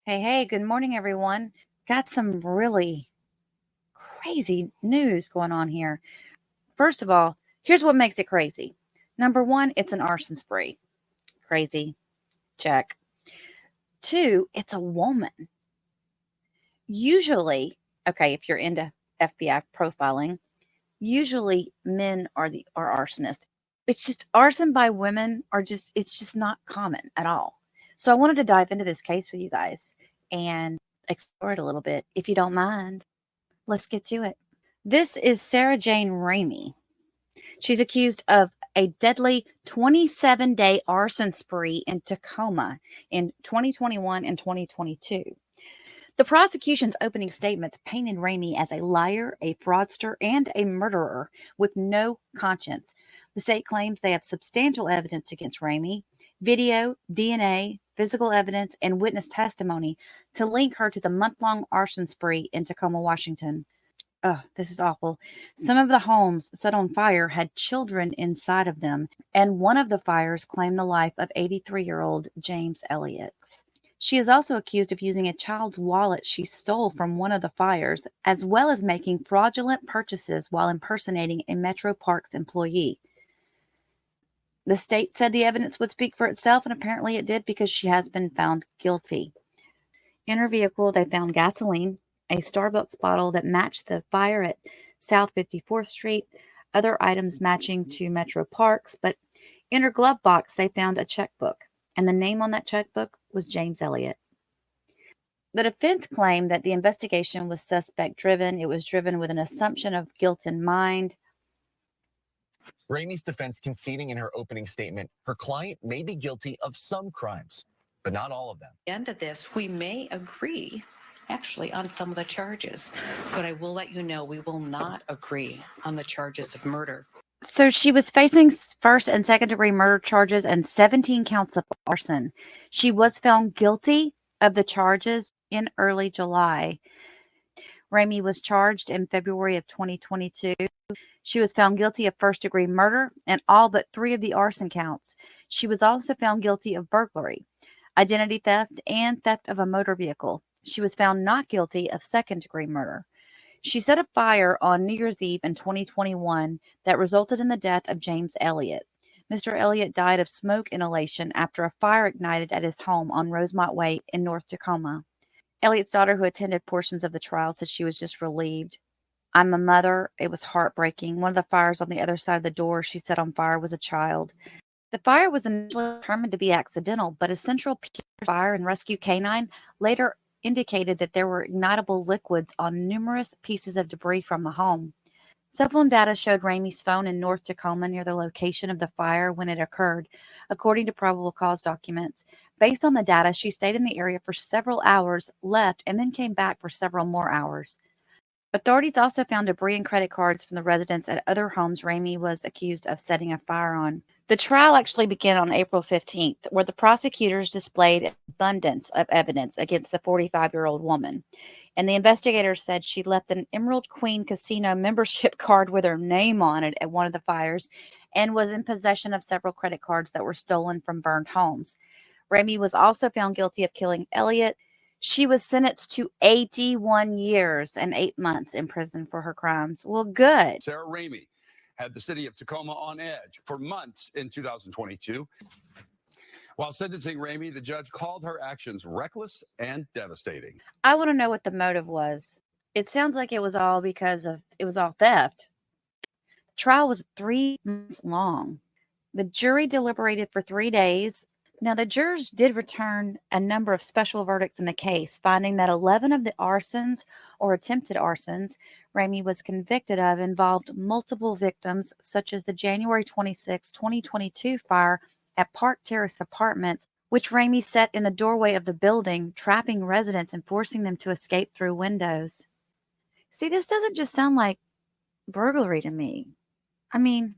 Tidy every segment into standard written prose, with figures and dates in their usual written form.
Hey, good morning, everyone. Got some really crazy news going on here. First of all, here's what makes it crazy. Number one, it's an arson spree. Crazy. Check. Two, it's a woman. Usually, okay, if you're into FBI profiling, usually men are arsonists. It's just arson by women it's just not common at all. So I wanted to dive into this case with you guys and explore it a little bit. If you don't mind, let's get to it. This is Sarah Jane Ramey. She's accused of a deadly 27-day arson spree in Tacoma in 2021 and 2022. The prosecution's opening statements painted Ramey as a liar, a fraudster, and a murderer with no conscience. The state claims they have substantial evidence against Ramey, video, DNA, physical evidence, and witness testimony to link her to the month-long arson spree in Tacoma, Washington. Oh, this is awful. Some of the homes set on fire had children inside of them, and one of the fires claimed the life of 83-year-old James Elliott. She is also accused of using a child's wallet she stole from one of the fires, as well as making fraudulent purchases while impersonating a Metro Parks employee. The state said the evidence would speak for itself, and apparently it did because she has been found guilty. In her vehicle, they found gasoline, a Starbucks bottle that matched the fire at South 54th Street, other items matching to Metro Parks, but in her glove box, they found a checkbook, and the name on that checkbook was James Elliott. The defense claimed that the investigation was suspect-driven. It was driven with an assumption of guilt in mind. Ramey's defense conceding in her opening statement her client may be guilty of some crimes, but not all of them. At the end of this, we may agree actually on some of the charges, but I will let you know we will not agree on the charges of murder. So she was facing first and second degree murder charges and 17 counts of arson. She was found guilty of the charges in early July. Ramey was charged in February of 2022. She was found guilty of first degree murder and all but 3 of the arson counts. She was also found guilty of burglary, identity theft, and theft of a motor vehicle. She was found not guilty of second-degree murder. She set a fire on New Year's Eve in 2021 that resulted in the death of James Elliott. Mr. Elliott died of smoke inhalation after a fire ignited at his home on Rosemont Way in North Tacoma. Elliott's daughter, who attended portions of the trial, said she was just relieved. I'm a mother. It was heartbreaking. One of the fires on the other side of the door she set on fire was a child. The fire was initially determined to be accidental, but a Central Fire and Rescue Canine later indicated that there were ignitable liquids on numerous pieces of debris from the home. Cell phone data showed Ramey's phone in North Tacoma near the location of the fire when it occurred, according to probable cause documents. Based on the data, she stayed in the area for several hours, left, and then came back for several more hours. Authorities also found debris and credit cards from the residents at other homes Ramey was accused of setting a fire on. The trial actually began on April 15th, where the prosecutors displayed an abundance of evidence against the 45-year-old woman. And the investigators said she left an Emerald Queen Casino membership card with her name on it at one of the fires and was in possession of several credit cards that were stolen from burned homes. Ramey was also found guilty of killing Elliott. She was sentenced to 81 years and 8 months in prison for her crimes. Well, good. Sarah Ramey had the city of Tacoma on edge for months in 2022. While sentencing Ramey, the judge called her actions reckless and devastating. I want to know what the motive was. It sounds like it was all theft. The trial was 3 months long. The jury deliberated for 3 days. Now, the jurors did return a number of special verdicts in the case, finding that 11 of the arsons or attempted arsons Ramey was convicted of involved multiple victims, such as the January 26, 2022 fire at Park Terrace Apartments, which Ramey set in the doorway of the building, trapping residents and forcing them to escape through windows. See, this doesn't just sound like burglary to me. I mean,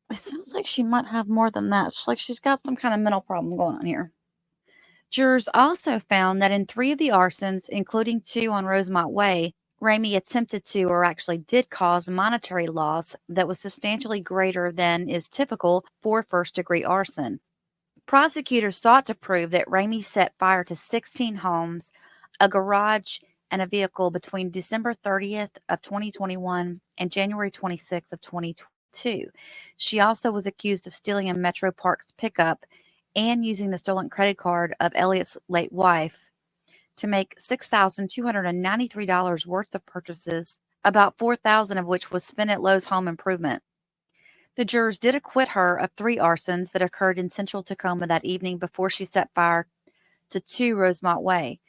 it sounds like she might have more than that. It's like she's got some kind of mental problem going on here. Jurors also found that in 3 of the arsons, including 2 on Rosemont Way, Ramey attempted to or actually did cause monetary loss that was substantially greater than is typical for first-degree arson. Prosecutors sought to prove that Ramey set fire to 16 homes, a garage, and a vehicle between December 30th of 2021 and January 26th of 2022. She also was accused of stealing a Metro Parks pickup and using the stolen credit card of Elliot's late wife to make $6,293 worth of purchases, about $4,000 of which was spent at Lowe's Home Improvement. The jurors did acquit her of 3 arsons that occurred in central Tacoma that evening before she set fire to 2 Rosemont Way.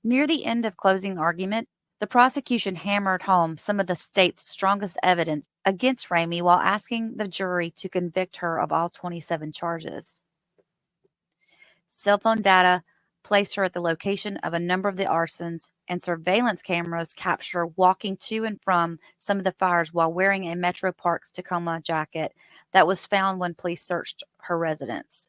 Near the end of closing argument, the prosecution hammered home some of the state's strongest evidence against Ramey while asking the jury to convict her of all 27 charges. Cell phone data placed her at the location of a number of the arsons, and surveillance cameras captured her walking to and from some of the fires while wearing a Metro Parks Tacoma jacket that was found when police searched her residence.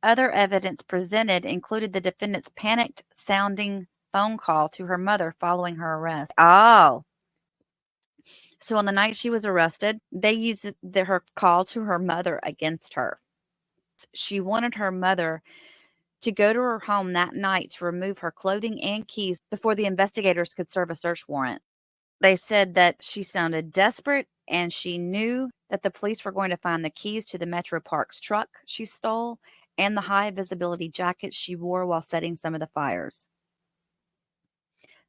Other evidence presented included the defendant's panicked sounding phone call to her mother following her arrest. Oh. So on the night she was arrested, they used her call to her mother against her. She wanted her mother to go to her home that night to remove her clothing and keys before the investigators could serve a search warrant. They said that she sounded desperate and she knew that the police were going to find the keys to the Metro Parks truck she stole and the high visibility jacket she wore while setting some of the fires.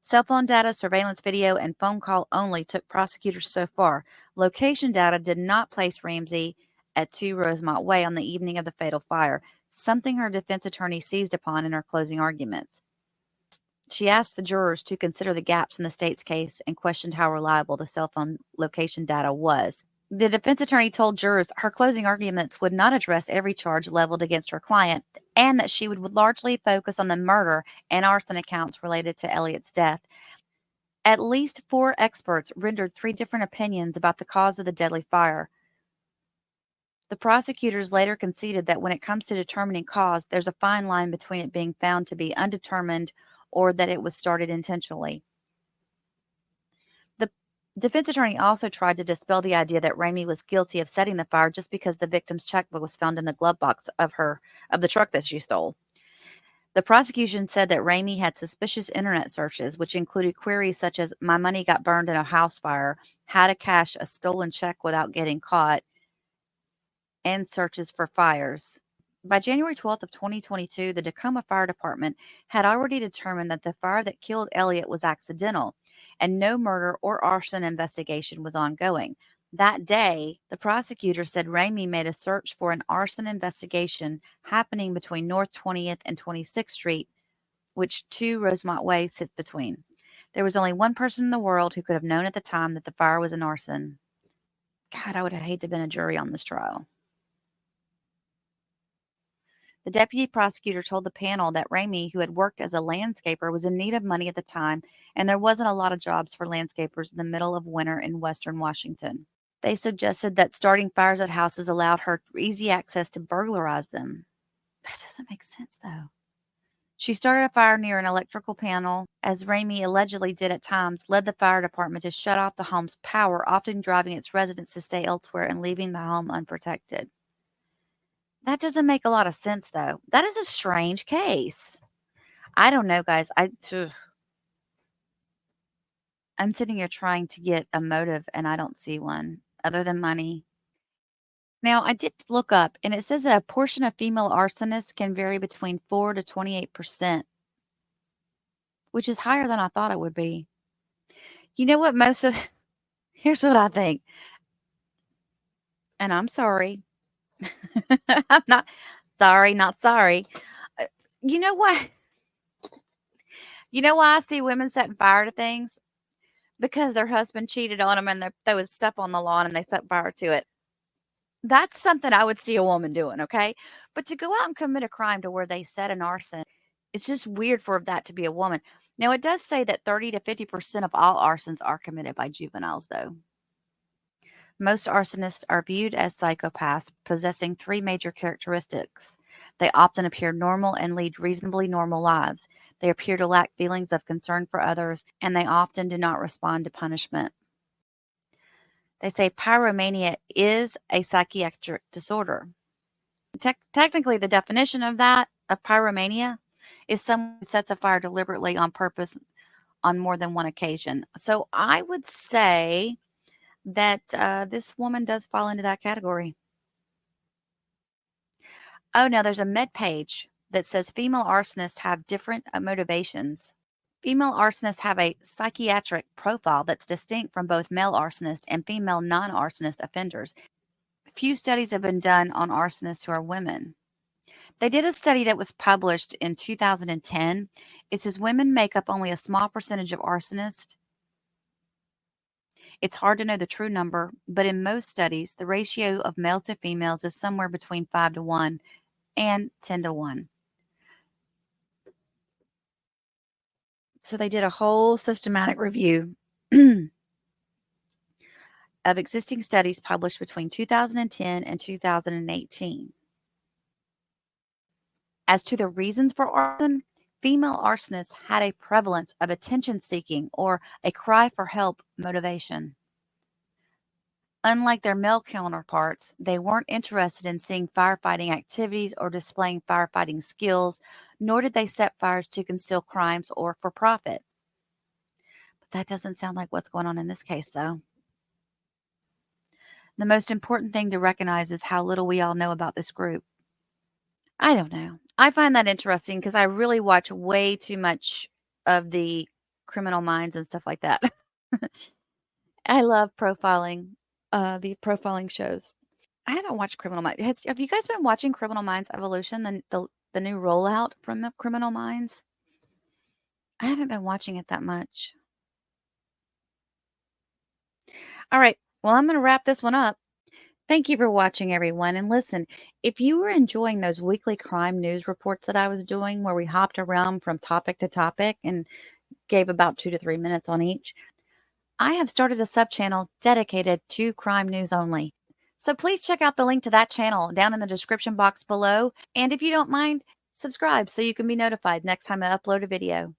Cell phone data, surveillance video, and phone call only took prosecutors so far. Location data did not place Ramsey at 2 Rosemont Way on the evening of the fatal fire, something her defense attorney seized upon in her closing arguments. She asked the jurors to consider the gaps in the state's case and questioned how reliable the cell phone location data was. The defense attorney told jurors her closing arguments would not address every charge leveled against her client and that she would largely focus on the murder and arson accounts related to Elliot's death. At least 4 experts rendered 3 different opinions about the cause of the deadly fire. The prosecutors later conceded that when it comes to determining cause, there's a fine line between it being found to be undetermined or that it was started intentionally. The defense attorney also tried to dispel the idea that Ramey was guilty of setting the fire just because the victim's checkbook was found in the glove box of the truck that she stole. The prosecution said that Ramey had suspicious internet searches, which included queries such as "my money got burned in a house fire," "how to cash a stolen check without getting caught," and searches for fires. By January 12th of 2022, the Tacoma Fire Department had already determined that the fire that killed Elliot was accidental, and no murder or arson investigation was ongoing. That day, the prosecutor said Ramey made a search for an arson investigation happening between North 20th and 26th Street, which 2 Rosemont Way sits between. There was only one person in the world who could have known at the time that the fire was an arson. God, I would have hated to have been a jury on this trial. The deputy prosecutor told the panel that Ramey, who had worked as a landscaper, was in need of money at the time, and there wasn't a lot of jobs for landscapers in the middle of winter in western Washington. They suggested that starting fires at houses allowed her easy access to burglarize them. That doesn't make sense, though. She started a fire near an electrical panel, as Ramey allegedly did at times, led the fire department to shut off the home's power, often driving its residents to stay elsewhere and leaving the home unprotected. That doesn't make a lot of sense, though. That is a strange case. I don't know, guys. I'm sitting here trying to get a motive, and I don't see one other than money. Now, I did look up, and it says that a portion of female arsonists can vary between 4 to 28%, which is higher than I thought it would be. You know what? Here's what I think, and I'm sorry. I'm not sorry. Uh, You know what? You know why I see women setting fire to things? Because their husband cheated on them and there was stuff on the lawn and they set fire to it. That's something I would see a woman doing, okay? But to go out and commit a crime to where they set an arson, it's just weird for that to be a woman. Now, it does say that 30 to 50% of all arsons are committed by juveniles, though. Most arsonists are viewed as psychopaths, possessing 3 major characteristics. They often appear normal and lead reasonably normal lives. They appear to lack feelings of concern for others, and they often do not respond to punishment. They say pyromania is a psychiatric disorder. Technically, the definition of that, of pyromania, is someone who sets a fire deliberately on purpose on more than one occasion. So I would say that this woman does fall into that category. Oh, now there's a med page that says female arsonists have different motivations. Female arsonists have a psychiatric profile that's distinct from both male arsonists and female non-arsonist offenders. Few studies have been done on arsonists who are women. They did a study that was published in 2010. It says women make up only a small percentage of arsonists. It's hard to know the true number, but in most studies, the ratio of males to females is somewhere between 5 to 1 and 10 to 1. So they did a whole systematic review of existing studies published between 2010 and 2018. As to the reasons for arson, female arsonists had a prevalence of attention-seeking or a cry for help motivation. Unlike their male counterparts, they weren't interested in seeing firefighting activities or displaying firefighting skills, nor did they set fires to conceal crimes or for profit. But that doesn't sound like what's going on in this case, though. The most important thing to recognize is how little we all know about this group. I don't know. I find that interesting because I really watch way too much of the Criminal Minds and stuff like that. I love profiling, the profiling shows. I haven't watched Criminal Minds. Have you guys been watching Criminal Minds Evolution, the new rollout from the Criminal Minds? I haven't been watching it that much. All right. Well, I'm going to wrap this one up. Thank you for watching, everyone. And listen, if you were enjoying those weekly crime news reports that I was doing where we hopped around from topic to topic and gave about 2 to 3 minutes on each, I have started a sub-channel dedicated to crime news only. So please check out the link to that channel down in the description box below. And if you don't mind, subscribe so you can be notified next time I upload a video.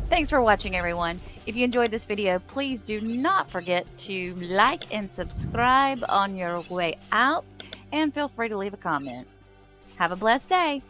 Thanks for watching, everyone. If you enjoyed this video, please do not forget to like and subscribe on your way out, and feel free to leave a comment. Have a blessed day.